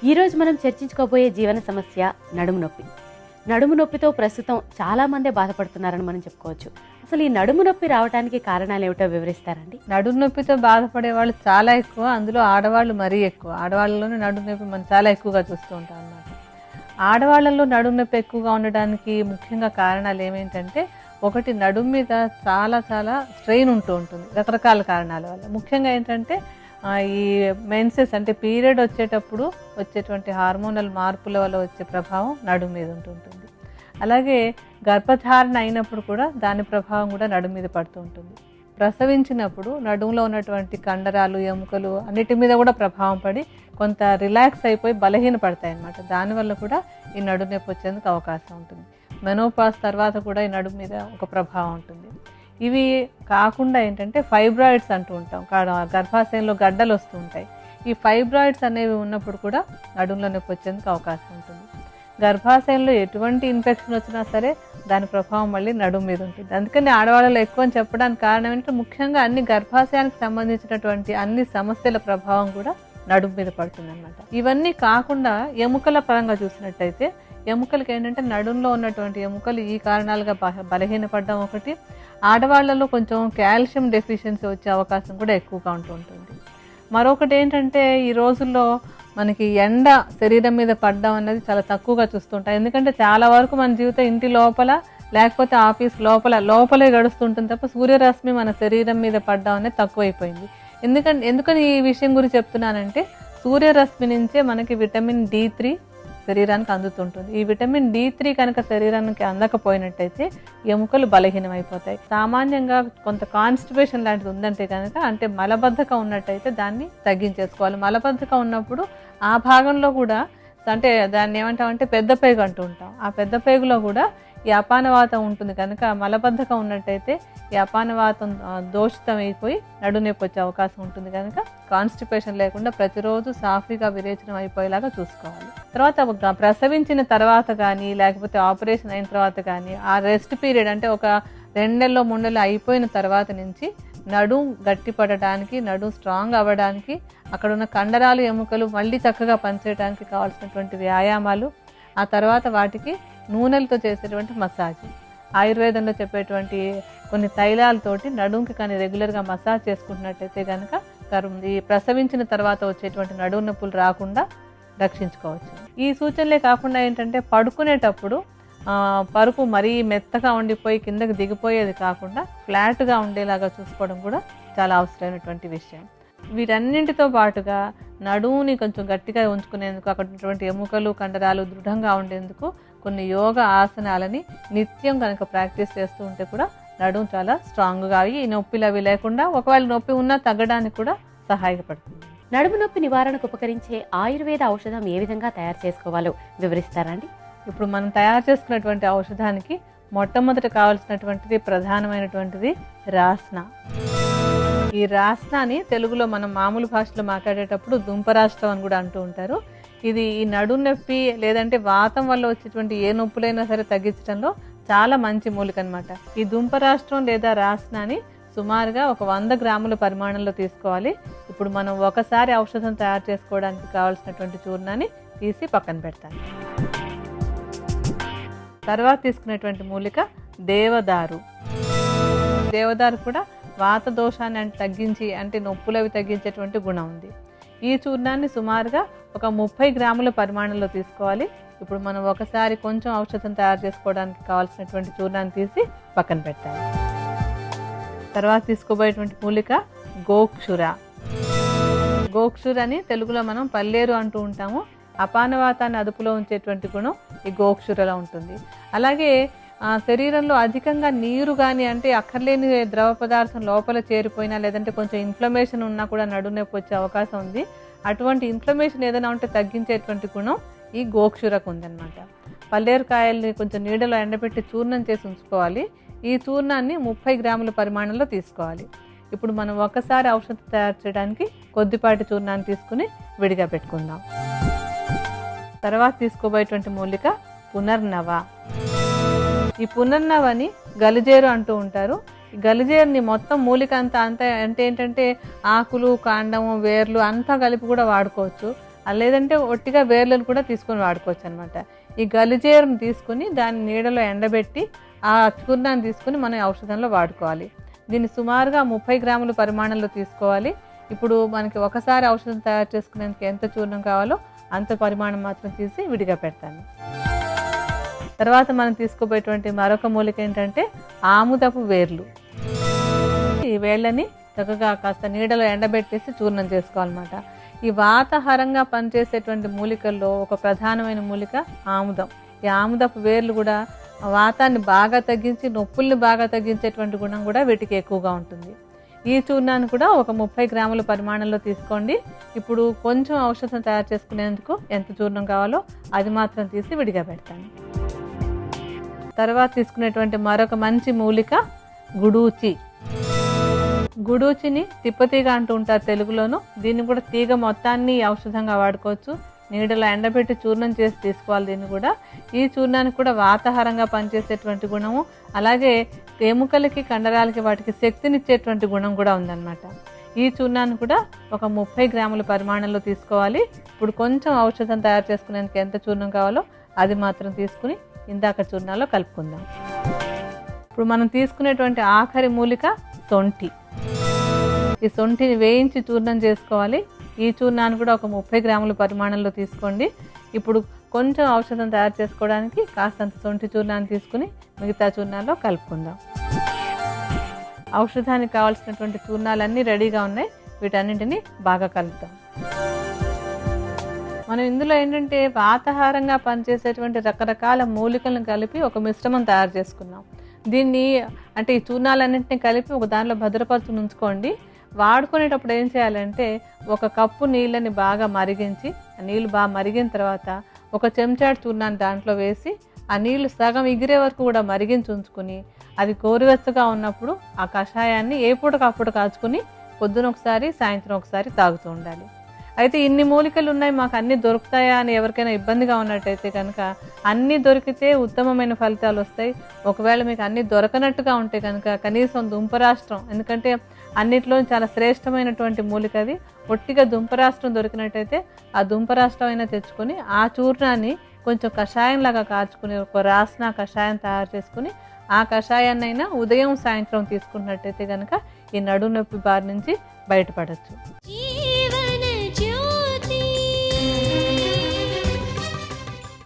ఈరోజు మనం చర్చించుకోబోయే జీవన సమస్య నడుము నొప్పి. నడుము నొప్పితో ప్రస్తుతం చాలా మందే బాధపడుతున్నారని మనం చెప్పుకోవచ్చు. అసలు ఈ నడుము నొప్పి రావడానికి కారణాలు ఏమిటో వివరిస్తారండి? నడుము నొప్పితో బాధపడే వాళ్ళు చాలా ఎక్కువ, అందులో ఆడవాళ్ళు మరీ ఎక్కువ. ఆడవాళ్ళలోనే నడుము నొప్పి మనం చాలా ఎక్కువగా చూస్తూ ఉంటాం అన్నమాట. ఆడవాళ్ళలో నడుము నొప్పి ఎక్కువగా ఉండడానికి ముఖ్యంగా కారణాలు ఏమేంటంటే, ఒకటి నడుము మీద చాలా చాలా స్ట్రెయిన్ ఉంటూ ఉంటుంది రకరకాల కారణాల వల్ల. ముఖ్యంగా ఏంటంటే ఈ మెన్సెస్ అంటే పీరియడ్ వచ్చేటప్పుడు వచ్చేటువంటి హార్మోనల్ మార్పుల వల్ల వచ్చే ప్రభావం నడుము మీద ఉంటుంటుంది. అలాగే గర్భధారణ అయినప్పుడు కూడా దాని ప్రభావం కూడా నడుము మీద పడుతూ ఉంటుంది. ప్రసవించినప్పుడు నడుములో ఉన్నటువంటి కండరాలు, ఎముకలు అన్నిటి మీద కూడా ప్రభావం పడి కొంత రిలాక్స్ అయిపోయి బలహీన పడతాయి అన్నమాట. దానివల్ల కూడా ఈ నడుము నొప్పి వచ్చేందుకు అవకాశం ఉంటుంది. మెనోపాజ్ తర్వాత కూడా ఈ నడుము మీద ఒక ప్రభావం ఉంటుంది. ఇవి కాకుండా ఏంటంటే ఫైబ్రాయిడ్స్ అంటూ ఉంటాం, గర్భాశయంలో గడ్డలు వస్తూ ఉంటాయి. ఈ ఫైబ్రాయిడ్స్ అనేవి ఉన్నప్పుడు కూడా నడుములో నొప్పి వచ్చేందుకు అవకాశం ఉంటుంది. గర్భాశయంలో ఎటువంటి ఇన్ఫెక్షన్ వచ్చినా సరే దాని ప్రభావం మళ్ళీ నడుము మీద ఉంటుంది. అందుకని ఆడవాళ్ళలో ఎక్కువ అని చెప్పడానికి కారణం ఏంటంటే, ముఖ్యంగా అన్ని గర్భాశయానికి సంబంధించినటువంటి అన్ని సమస్యల ప్రభావం కూడా నడుము మీద పడుతుంది అన్నమాట. ఇవన్నీ కాకుండా ఎముకల పరంగా చూసినట్టయితే, ఎముకలకి ఏంటంటే నడుములో ఉన్నటువంటి ఎముకలు ఈ కారణాలుగా బలహీనపడడం ఒకటి. ఆడవాళ్లలో కొంచెం కాల్షియం డెఫిషియన్సీ వచ్చే అవకాశం కూడా ఎక్కువగా ఉంటుంది. మరొకటి ఏంటంటే, ఈ రోజుల్లో మనకి ఎండ శరీరం మీద పడడం అనేది చాలా తక్కువగా చూస్తుంటాం. ఎందుకంటే చాలా వరకు మన జీవితం ఇంటి లోపల లేకపోతే ఆఫీస్ లోపలే గడుస్తుంటుంది తప్ప సూర్యరశ్మి మన శరీరం మీద పడడం అనేది తక్కువైపోయింది. ఎందుకని ఈ విషయం గురించి చెప్తున్నానంటే, సూర్యరశ్మి నుంచే మనకి విటమిన్ D3 శరీరానికి అందుతుంటుంది. ఈ విటమిన్ D3 కనుక శరీరానికి అందకపోయినట్టయితే ఎముకలు బలహీనమైపోతాయి. సామాన్యంగా కొంత కాన్స్టిపేషన్ లాంటిది ఉందంటే కనుక, అంటే మలబద్ధకం ఉన్నట్టయితే దాన్ని తగ్గించేసుకోవాలి. మలబద్ధకం ఉన్నప్పుడు ఆ భాగంలో కూడా, అంటే దాన్ని ఏమంటామంటే పెద్ద పేగు అంటూ ఉంటాం. ఆ పెద్ద పేగులో కూడా ఈ అపానవాతం ఉంటుంది కనుక, మలబద్ధకం ఉన్నట్టయితే ఈ అపానవాతం దోషితం అయిపోయి నడుము నొప్పి వచ్చే అవకాశం ఉంటుంది. కనుక కాన్స్టిపేషన్ లేకుండా ప్రతిరోజు సాఫీగా విరేచనం అయిపోయేలాగా చూసుకోవాలి. తర్వాత ప్రసవించిన తర్వాత కానీ లేకపోతే ఆపరేషన్ అయిన తర్వాత కానీ, ఆ రెస్ట్ పీరియడ్ అంటే ఒక 2 నెలలు 3 నెలలు అయిపోయిన తర్వాత నుంచి నడుము గట్టిపడడానికి, నడుము స్ట్రాంగ్ అవ్వడానికి, అక్కడ ఉన్న కండరాలు, ఎముకలు మళ్ళీ చక్కగా పనిచేయడానికి కావాల్సినటువంటి వ్యాయామాలు, ఆ తర్వాత వాటికి నూనెలతో చేసేటువంటి మసాజ్, ఆయుర్వేదంలో చెప్పేటువంటి కొన్ని తైలాలతోటి నడుముకి కానీ రెగ్యులర్గా మసాజ్ చేసుకుంటున్నట్టయితే కనుక ఈ ప్రసవించిన తర్వాత వచ్చేటువంటి నడుము నొప్పులు రాకుండా రక్షించుకోవచ్చు. ఈ సూచనలే కాకుండా ఏంటంటే, పడుకునేటప్పుడు పరుపు మరీ మెత్తగా ఉండిపోయి కిందకి దిగిపోయేది కాకుండా ఫ్లాట్గా ఉండేలాగా చూసుకోవడం కూడా చాలా అవసరమైనటువంటి విషయం. వీటన్నింటితో పాటుగా నడుముని కొంచెం గట్టిగా ఉంచుకునేందుకు, అక్కడ ఉన్నటువంటి ఎముకలు, కండరాలు దృఢంగా ఉండేందుకు కొన్ని యోగా ఆసనాలని నిత్యం కనుక ప్రాక్టీస్ చేస్తూ ఉంటే కూడా నడుము చాలా స్ట్రాంగ్గా అయ్యి ఈ నొప్పిలు అవి లేకుండా, ఒకవేళ నొప్పి ఉన్నా తగ్గడానికి కూడా సహాయపడుతుంది. నడుము నొప్పి నివారణకు ఉపకరించే ఆయుర్వేద ఔషధం ఏ విధంగా తయారు చేసుకోవాలో వివరిస్తారండి? ఇప్పుడు మనం తయారు చేసుకున్నటువంటి ఔషధానికి మొట్టమొదట కావాల్సినటువంటిది, ప్రధానమైనటువంటిది రాస్నా. ఈ రాస్నాని తెలుగులో మనం మామూలు భాషలో మాట్లాడేటప్పుడు దుంపరాష్ట్రం అని కూడా అంటూ ఉంటారు. ఇది ఈ నడుము నొప్పి లేదంటే వాతం వల్ల వచ్చేటువంటి ఏ నొప్పులైనా సరే తగ్గించడంలో చాలా మంచి మూలిక అనమాట. ఈ దుంపరాష్ట్రం లేదా రాస్నాని సుమారుగా ఒక 100 గ్రాముల పరిమాణంలో తీసుకోవాలి. ఇప్పుడు మనం ఒకసారి ఔషధం తయారు చేసుకోవడానికి కావాల్సినటువంటి చూర్ణాన్ని తీసి పక్కన పెడతాను. తర్వాత తీసుకునేటువంటి మూలిక దేవదారు. దేవదారు కూడా వాత దోషాన్ని తగ్గించి, అంటే నొప్పులు అవి తగ్గించేటువంటి గుణం ఉంది. ఈ చూర్ణాన్ని సుమారుగా ఒక 30 గ్రాముల పరిమాణంలో తీసుకోవాలి. ఇప్పుడు మనం ఒకసారి కొంచెం ఔషధం తయారు చేసుకోవడానికి కావాల్సినటువంటి చూర్ణాన్ని తీసి పక్కన పెట్టాలి. తర్వాత తీసుకోబోయేటువంటి మూలిక గోక్షుర. గోక్షుర అని తెలుగులో మనం పల్లేరు అంటూ ఉంటాము. అపానవాతాన్ని అదుపులో ఉంచేటువంటి గుణం ఈ గోక్షురలో ఉంటుంది. అలాగే శరీరంలో అధికంగా నీరు కానీ, అంటే అక్కర్లేని ద్రవ పదార్థం లోపల చేరిపోయినా, లేదంటే కొంచెం ఇన్ఫ్లమేషన్ ఉన్నా కూడా నడుము నొప్పి వచ్చే అవకాశం ఉంది. అటువంటి ఇన్ఫ్లమేషన్ ఏదైనా ఉంటే తగ్గించేటువంటి గుణం ఈ గోక్షురకు ఉందన్నమాట. పల్లేరుకాయల్ని కొంచెం నీడలో ఎండబెట్టి చూర్ణం చేసి ఉంచుకోవాలి. ఈ చూర్ణాన్ని 30 గ్రాముల పరిమాణంలో తీసుకోవాలి. ఇప్పుడు మనం ఒకసారి ఔషధం తయారు చేయడానికి కొద్దిపాటి చూర్ణాన్ని తీసుకుని విడిగా పెట్టుకుందాం. తర్వాత తీసుకోబోయేటువంటి మూలిక పునర్నవ. ఈ పునర్నవని గలిజేరు అంటూ ఉంటారు. ఈ గలిజేరుని మొత్తం మూలిక అంతా అంటే ఏంటంటే ఆకులు, కాండము, వేర్లు అంతా కలిపి కూడా వాడుకోవచ్చు. లేదంటే ఒట్టిగా వేర్లను కూడా తీసుకొని వాడుకోవచ్చు అనమాట. ఈ గలిజేరును తీసుకుని దాన్ని నీడలో ఎండబెట్టి ఆ చూర్ణాన్ని తీసుకుని మనం ఔషధంలో వాడుకోవాలి. దీన్ని సుమారుగా 30 గ్రాముల పరిమాణంలో తీసుకోవాలి. ఇప్పుడు మనకి ఒకసారి ఔషధం తయారు చేసుకునేందుకు ఎంత చూర్ణం కావాలో అంత పరిమాణం మాత్రం తీసి విడిగా పెడతాను. తర్వాత మనం తీసుకోబోయేటువంటి మరొక మూలిక ఏంటంటే ఆముదపు వేర్లు. ఈ వేళ్ళని చక్కగా కాస్త నీడలో ఎండబెట్టేసి చూర్ణం చేసుకోవాలన్నమాట. ఈ వాతాహారంగా పనిచేసేటువంటి మూలికల్లో ఒక ప్రధానమైన మూలిక ఆముదం. ఈ ఆముదపు వేర్లు కూడా వాతాన్ని బాగా తగ్గించి నొప్పుల్ని బాగా తగ్గించేటువంటి గుణం కూడా వీటికి ఎక్కువగా ఉంటుంది. ఈ చూర్ణాన్ని కూడా ఒక 30 గ్రాముల పరిమాణంలో తీసుకోండి. ఇప్పుడు కొంచెం ఔషధం తయారు చేసుకునేందుకు ఎంత చూర్ణం కావాలో అది మాత్రం తీసి విడిగా పెడతాను. తర్వాత తీసుకునేటువంటి మరొక మంచి మూలిక గుడూచి. గుడూచిని తిప్పతీగ అంటూ ఉంటారు తెలుగులోను. దీన్ని కూడా తీగ మొత్తాన్ని ఔషధంగా వాడుకోవచ్చు. నీడలో ఎండబెట్టి చూర్ణం చేసి తీసుకోవాలి. దీన్ని కూడా ఈ చూర్ణానికి కూడా వాతాహారంగా పనిచేసేటువంటి గుణము, అలాగే ఎముకలకి కండరాలకి వాటికి శక్తినిచ్చేటువంటి గుణం కూడా ఉందన్నమాట. ఈ చూర్ణాన్ని కూడా ఒక 30 గ్రాముల పరిమాణంలో తీసుకోవాలి. ఇప్పుడు కొంచెం ఔషధం తయారు చేసుకునేందుకు ఎంత చూర్ణం కావాలో అది మాత్రం తీసుకుని ఇందాక చూర్ణాల్లో కలుపుకుందాం. ఇప్పుడు మనం తీసుకునేటువంటి ఆఖరి మూలిక సొంఠి. ఈ సొంఠిని వేయించి చూర్ణం చేసుకోవాలి. ఈ చూర్ణాన్ని కూడా ఒక 30 గ్రాముల పరిమాణంలో తీసుకోండి. ఇప్పుడు కొంచెం ఔషధం తయారు చేసుకోవడానికి కాస్తంత సొంఠి చూర్ణాన్ని తీసుకుని మిగతా చూర్ణాల్లో కలుపుకుందాం. ఔషధానికి కావాల్సినటువంటి చూర్ణాలన్నీ రెడీగా ఉన్నాయి. వీటన్నింటినీ బాగా కలుపుతాం. మనం ఇందులో ఏంటంటే వాతాహారంగా పనిచేసేటువంటి రకరకాల మూలికలను కలిపి ఒక మిశ్రమం తయారు చేసుకున్నాం. దీన్ని అంటే ఈ చూర్ణాలన్నింటినీ కలిపి ఒక దానిలో భద్రపరుచుని ఉంచుకోండి. వాడుకునేటప్పుడు ఏం చేయాలంటే 1 కప్పు నీళ్ళని బాగా మరిగించి, ఆ నీళ్ళు బాగా మరిగిన తర్వాత 1 చెంచాడు చూర్ణాన్ని దాంట్లో వేసి ఆ నీళ్లు సగం ఎగిరే వరకు కూడా మరిగించి ఉంచుకుని అది గోరువెచ్చగా ఉన్నప్పుడు ఆ కషాయాన్ని ఏ పూటకప్పుడు కాచుకుని పొద్దున ఒకసారి సాయంత్రం ఒకసారి తాగుతూ ఉండాలి. అయితే ఇన్ని మూలికలు ఉన్నాయి, మాకు అన్నీ దొరుకుతాయా అని ఎవరికైనా ఇబ్బందిగా ఉన్నట్టయితే కనుక అన్నీ దొరికితే ఉత్తమమైన ఫలితాలు వస్తాయి. ఒకవేళ మీకు అన్నీ దొరకనట్టుగా ఉంటే కనుక కనీసం దుంపరాష్ట్రం, ఎందుకంటే అన్నిట్లో చాలా శ్రేష్టమైనటువంటి మూలిక అది. ఒట్టిగా దుంపరాష్ట్రం దొరికినట్టయితే ఆ దుంపరాష్ట్రం అయినా తెచ్చుకొని ఆ చూర్ణాన్ని కొంచెం కషాయంలాగా కాచుకుని ఒక రాసిన కషాయం తయారు చేసుకుని ఆ కషాయాన్నైనా ఉదయం సాయంత్రం తీసుకున్నట్టయితే కనుక ఈ నడుము నొప్పి బారి నుంచి బయటపడచ్చు.